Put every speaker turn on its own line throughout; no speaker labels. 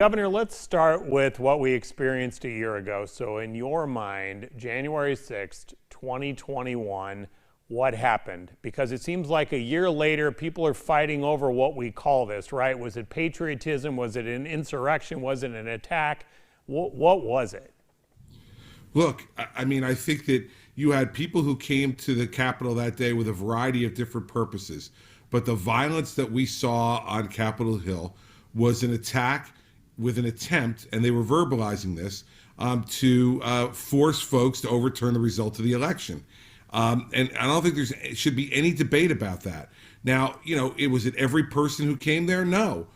Governor, let's start with what we experienced a year ago. So in your mind, January 6th, 2021, what happened? Because it seems like a year later, people are fighting over what we call this, right? Was it patriotism? Was it an insurrection? Was it an attack? What was it?
Look, I think that you had people who came to the Capitol that day with a variety of different purposes. But the violence that we saw on Capitol Hill was an attack with an attempt, and they were verbalizing this, to force folks to overturn the result of the election. And I don't think should be any debate about that. Now, was it every person who came there? No,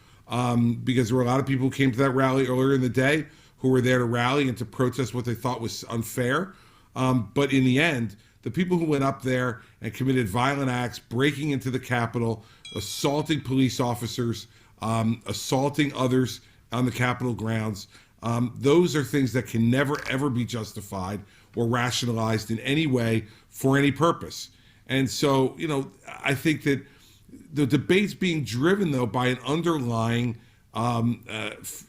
because there were a lot of people who came to that rally earlier in the day who were there to rally and to protest what they thought was unfair. But in the end, the people who went up there and committed violent acts, breaking into the Capitol, assaulting police officers, assaulting others on the Capitol grounds, those are things that can never, ever be justified or rationalized in any way for any purpose. And so, I think that the debate's being driven, though, by an underlying,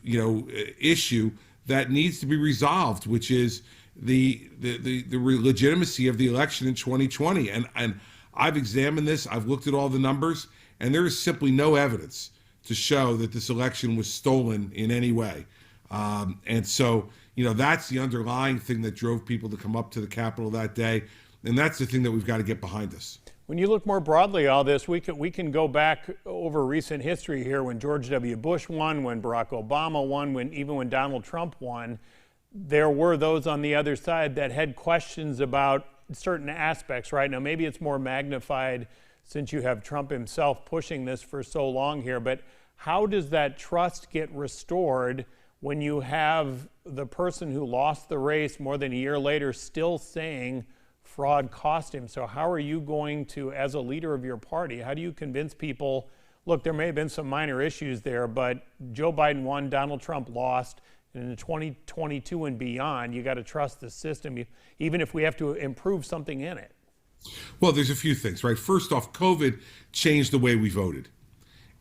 issue that needs to be resolved, which is the legitimacy of the election in 2020. And I've examined this, I've looked at all the numbers, and there is simply no evidence to show that this election was stolen in any way. And so, that's the underlying thing that drove people to come up to the Capitol that day. And that's the thing that we've got to get behind us.
When you look more broadly at all this, we can go back over recent history here when George W. Bush won, when Barack Obama won, even when Donald Trump won. There were those on the other side that had questions about certain aspects, right? Now, maybe it's more magnified since you have Trump himself pushing this for so long here, but how does that trust get restored when you have the person who lost the race more than a year later still saying fraud cost him? So how are you going to, as a leader of your party, how do you convince people, look, there may have been some minor issues there, but Joe Biden won, Donald Trump lost, and in 2022 and beyond, you got to trust the system, even if we have to improve something in it?
Well, there's a few things, right? First off, COVID changed the way we voted.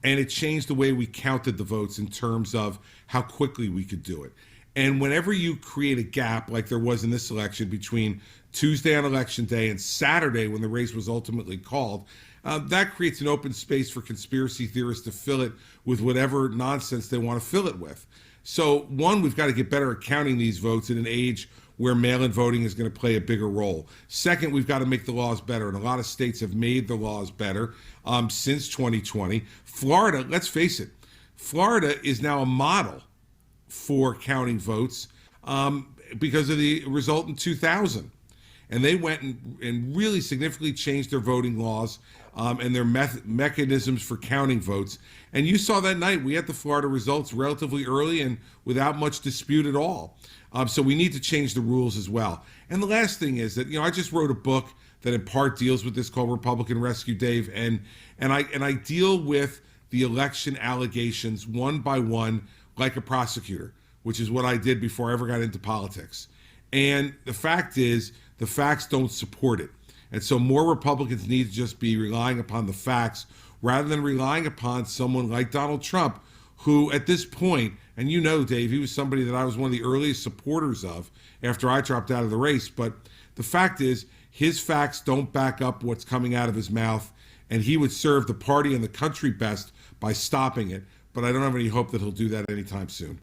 And it changed the way we counted the votes in terms of how quickly we could do it. And whenever you create a gap like there was in this election between Tuesday on Election Day and Saturday when the race was ultimately called, that creates an open space for conspiracy theorists to fill it with whatever nonsense they want to fill it with. So, one, we've got to get better at counting these votes in an age where mail-in voting is going to play a bigger role. Second, we've got to make the laws better, and a lot of states have made the laws better since 2020. Florida, let's face it, Florida is now a model for counting votes because of the result in 2000. And they went and really significantly changed their voting laws and their mechanisms for counting votes. And you saw that night, we had the Florida results relatively early and without much dispute at all. So we need to change the rules as well. And the last thing is that, I just wrote a book that in part deals with this called Republican Rescue, Dave. And I deal with the election allegations one by one like a prosecutor, which is what I did before I ever got into politics. And the fact is, the facts don't support it. And so more Republicans need to just be relying upon the facts rather than relying upon someone like Donald Trump, who at this point, and Dave, he was somebody that I was one of the earliest supporters of after I dropped out of the race. But the fact is, his facts don't back up what's coming out of his mouth, and he would serve the party and the country best by stopping it. But I don't have any hope that he'll do that anytime soon.